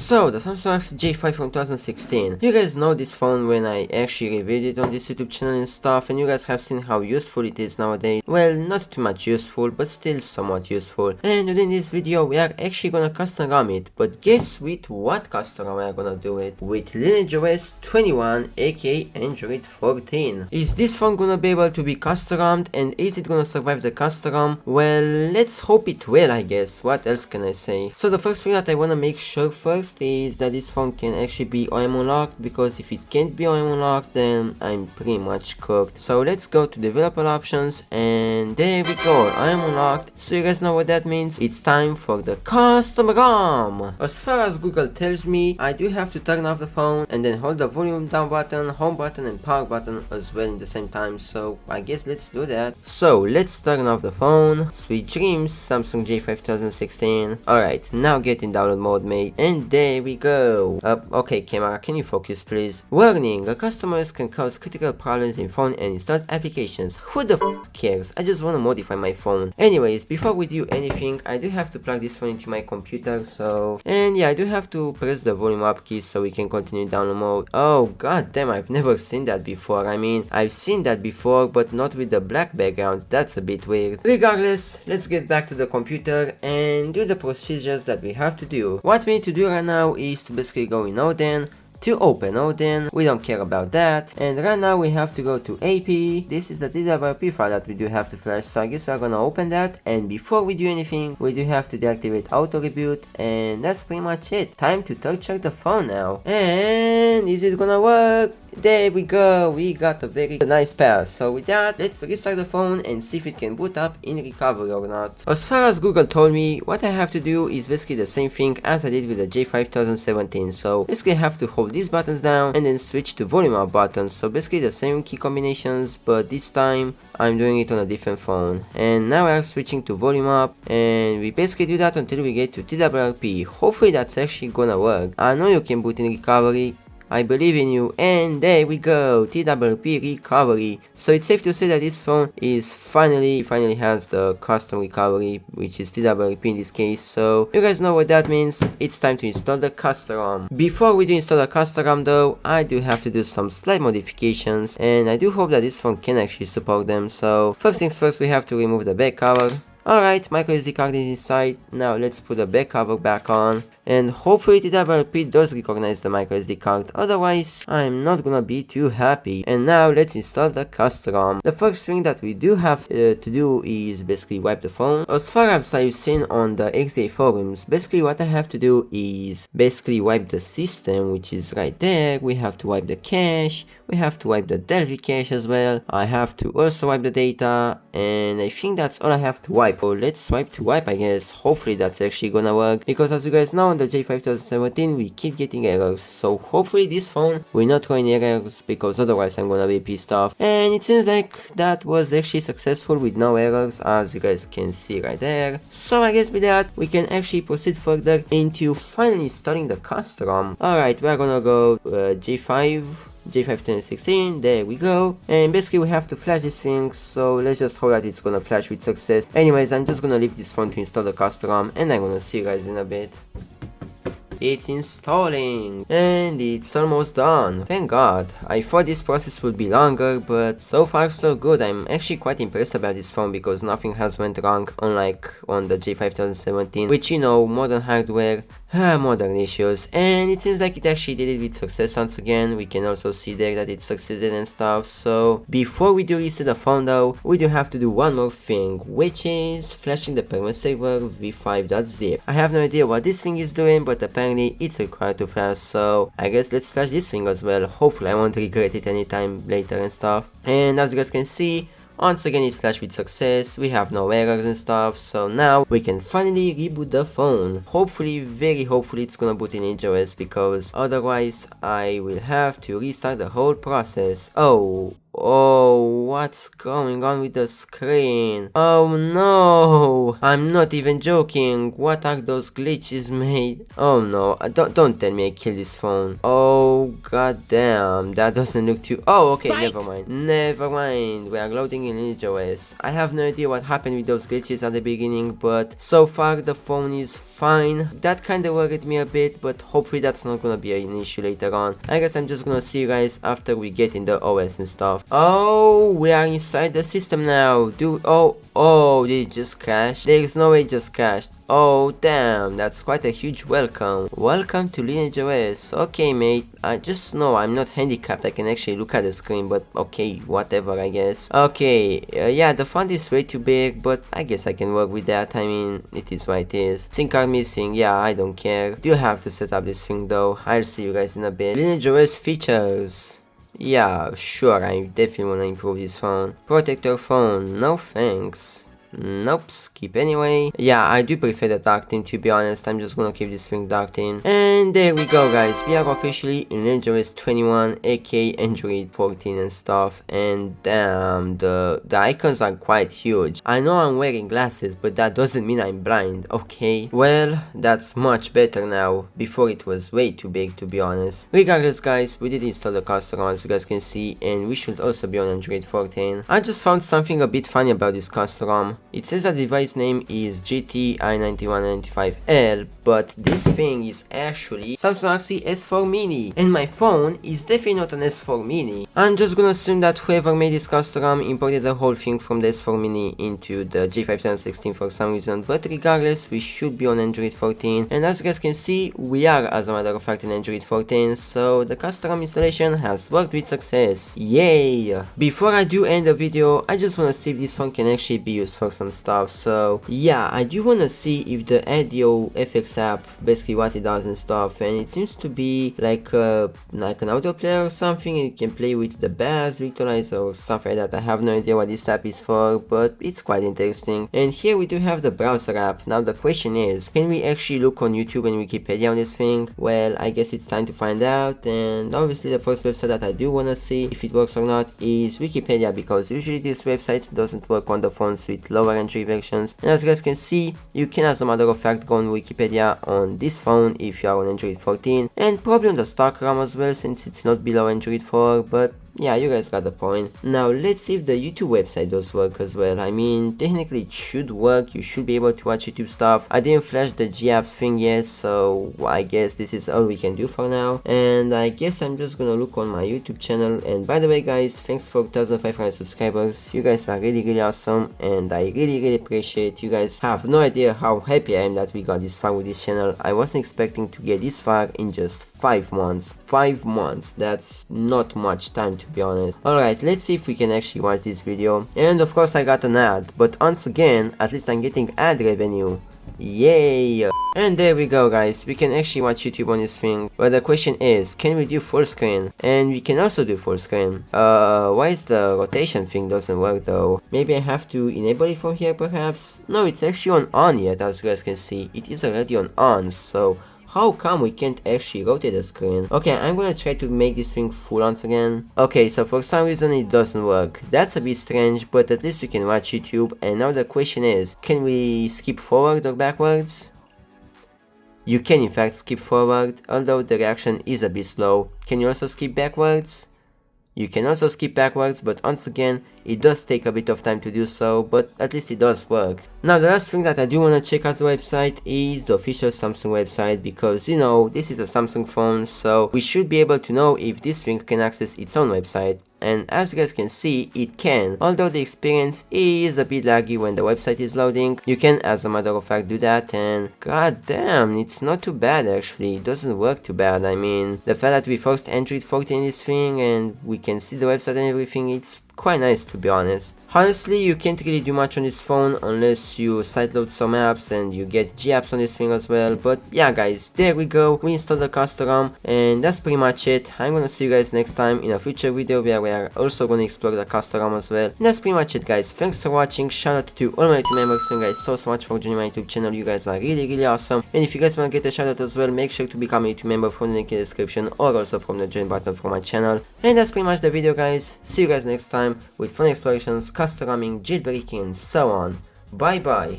So, the Samsung J5 from 2016. You guys know this phone when I actually reviewed it on this YouTube channel and stuff, and you guys have seen how useful it is nowadays. Well, not too much useful, but still somewhat useful. And within this video, we are actually gonna custom ROM it. But guess with what custom ROM we are gonna do it? With Lineage OS 21, aka Android 14. Is this phone gonna be able to be custom ROMed, and is it gonna survive the custom ROM? Well, let's hope it will, I guess. What else can I say? So the first thing that I wanna make sure first is that this phone can actually be OM unlocked, because if it can't be OM unlocked, then I'm pretty much cooked. So let's go to developer options, and there we go, OM unlocked. So you guys know what that means. It's time for the custom ROM. As far as Google tells me, I do have to turn off the phone and then hold the volume down button, home button and power button as well in the same time. So I guess let's do that. So let's turn off the phone. Sweet dreams, Samsung J5 2016. Alright, now get in download mode, mate. And there we go. Okay, camera, can you focus please? Warning, customers can cause critical problems in phone and installed applications. Who the f cares? I just want to modify my phone. Anyways, before we do anything, I do have to plug this phone into my computer, so... And yeah, I do have to press the volume up key so we can continue download mode. Oh god damn, I've never seen that before. I mean, I've seen that before, but not with the black background. That's a bit weird. Regardless, let's get back to the computer and do the procedures that we have to do. What we need to do right now is to basically go in Odin, to open Odin, we don't care about that, and right now we have to go to AP. This is the TWRP file that we do have to flash, so I guess we're gonna open that, and before we do anything, we do have to deactivate auto reboot, and that's pretty much it. Time to touch check the phone now, and is it gonna work? There we go, we got a very nice pass. So with that, let's restart the phone and see if it can boot up in recovery or not. As far as Google told me, what I have to do is basically the same thing as I did with the J5 2017. So basically I have to hold these buttons down and then switch to volume up buttons. So basically the same key combinations, but this time I'm doing it on a different phone. And now we are switching to volume up, and we basically do that until we get to TWRP. Hopefully that's actually gonna work. I know you can boot in recovery. I believe in you, and there we go, TWRP recovery. So it's safe to say that this phone is finally has the custom recovery, which is TWRP in this case. So you guys know what that means. It's time to install the custom ROM. Before we do install the custom ROM though, I do have to do some slight modifications, and I do hope that this phone can actually support them. So first things first, we have to remove the back cover. Alright, microSD card is inside. Now let's put the back cover back on, and hopefully TWRP does recognize the microSD card, otherwise I'm not gonna be too happy. And now let's install the custom ROM. The first thing that we do have to do is basically wipe the phone. As far as I've seen on the XDA forums, basically what I have to do is basically wipe the system, which is right there. We have to wipe the cache, we have to wipe the Delphi cache as well. I have to also wipe the data, and I think that's all I have to wipe. So let's swipe to wipe, I guess. Hopefully that's actually gonna work, because as you guys know, on the J5 2017 we keep getting errors. So hopefully this phone will not throw any errors, because otherwise I'm gonna be pissed off. And it seems like that was actually successful with no errors, as you guys can see right there. So I guess with that we can actually proceed further into finally installing the custom ROM. Alright, we're gonna go J5 2016, there we go, and basically we have to flash this thing, so let's just hope that it's gonna flash with success. Anyways, I'm just gonna leave this phone to install the custom ROM, and I'm gonna see you guys in a bit. It's installing, and it's almost done. Thank god. I thought this process would be longer, but so far so good. I'm actually quite impressed about this phone, because nothing has went wrong, unlike on the J5 2017, which, you know, modern hardware, modern issues. And it seems like it actually did it with success once again. We can also see there that it succeeded and stuff. So before we do reset the phone though, we do have to do one more thing, which is flashing the permanent saver v5.zip. I have no idea what this thing is doing, but apparently it's required to flash, so I guess let's flash this thing as well. Hopefully I won't regret it anytime later and stuff. And as you guys can see, once again it flashed with success, we have no errors and stuff, so now we can finally reboot the phone. Hopefully, very hopefully it's gonna boot in Lineage OS, because otherwise I will have to restart the whole process. Oh, what's going on with the screen? Oh no, I'm not even joking. What are those glitches made? Oh no, don't tell me I killed this phone. Oh god damn, that doesn't look too... Oh, okay, never mind. We are loading in Lineage OS. I have no idea what happened with those glitches at the beginning, but so far the phone is fine. That kinda worried me a bit, but hopefully that's not gonna be an issue later on. I guess I'm just gonna see you guys after we get in the OS and stuff. Oh, we are inside the system now. Oh, did it just crash? There's no way it just crashed. Oh damn, that's quite a huge welcome. Welcome to Lineage OS. Okay mate, I just know I'm not handicapped, I can actually look at the screen, but okay, whatever I guess. Okay, yeah, the font is way too big, but I guess I can work with that. I mean, it is what it is. SIM card missing, yeah, I don't care. Do have to set up this thing though. I'll see you guys in a bit. Lineage OS features. Yeah, sure, I definitely wanna improve this phone. Protector phone, no thanks. Nope, skip anyway. Yeah, I do prefer the dark theme, to be honest. I'm just gonna keep this thing dark theme. And there we go guys, we are officially in Android 21 aka Android 14 and stuff. And damn, the icons are quite huge. I know I'm wearing glasses, but that doesn't mean I'm blind, okay? Well, that's much better now. Before it was way too big, to be honest. Regardless guys, we did install the custom ROM as you guys can see, and we should also be on Android 14. I just found something a bit funny about this custom ROM. It says that the device name is GT-i9195L, but this thing is actually Samsung Galaxy S4 Mini, and my phone is definitely not an S4 Mini. I'm just gonna assume that whoever made this custom ROM imported the whole thing from the S4 Mini into the J5 2016 for some reason, but regardless, we should be on Android 14, and as you guys can see, we are as a matter of fact in Android 14, so the custom ROM installation has worked with success. Yay! Before I do end the video, I just wanna see if this phone can actually be used for some stuff. So yeah, I do wanna see if the Audio FX app, basically what it does and stuff, and it seems to be like an audio player or something, and you can play with the bass, virtualizer or something like that. I have no idea what this app is for, but it's quite interesting. And here we do have the browser app. Now the question is, can we actually look on YouTube and Wikipedia on this thing? Well, I guess it's time to find out, and obviously the first website that I do wanna see if it works or not is Wikipedia, because usually this website doesn't work on the phones with lower entry versions. And as you guys can see, you can as a matter of fact go on Wikipedia on this phone if you are on Android 14, and probably on the stock ROM as well since it's not below Android 4, but yeah, you guys got the point. Now let's see if the YouTube website does work as well. I mean, technically it should work, you should be able to watch YouTube stuff. I didn't flash the G-apps thing yet, so I guess this is all we can do for now. And I guess I'm just gonna look on my YouTube channel. And by the way guys, thanks for 1500 subscribers. You guys are really awesome, and I really appreciate. You guys have no idea how happy I am that we got this far with this channel. I wasn't expecting to get this far in just 5 months. 5 months, that's not much time to be honest. Alright, let's see if we can actually watch this video. And of course I got an ad, but once again, at least I'm getting ad revenue. Yay! And there we go guys, we can actually watch YouTube on this thing. But the question is, can we do full screen? And we can also do full screen. Why is the rotation thing doesn't work though? Maybe I have to enable it from here perhaps? No, it's actually on yet, as you guys can see. It is already on, so how come we can't actually rotate the screen? Okay, I'm gonna try to make this thing full once again. Okay, so for some reason it doesn't work. That's a bit strange, but at least we can watch YouTube. And now the question is, can we skip forward or backwards? You can in fact skip forward, although the reaction is a bit slow. Can you also skip backwards? You can also skip backwards, but once again, it does take a bit of time to do so, but at least it does work. Now the last thing that I do want to check as a website is the official Samsung website, because you know, this is a Samsung phone, so we should be able to know if this thing can access its own website. And as you guys can see, it can, although the experience is a bit laggy when the website is loading. You can as a matter of fact do that, and god damn, it's not too bad actually. It doesn't work too bad. I mean, the fact that we forced Android 14 in this thing and we can see the website and everything, it's quite nice to be honest. Honestly, you can't really do much on this phone unless you sideload some apps and you get G-apps on this thing as well. But yeah guys, there we go, we installed the custom ROM, and that's pretty much it. I'm gonna see you guys next time in a future video where we are also gonna explore the custom ROM as well. And that's pretty much it guys, thanks for watching, shout out to all my YouTube members. Thank you guys so much for joining my YouTube channel, you guys are really awesome. And if you guys wanna get a shout out as well, make sure to become a YouTube member from the link in the description, or also from the join button for my channel. And that's pretty much the video guys, see you guys next time with fun explorations, custom romming, jailbreaking and so on. Bye bye.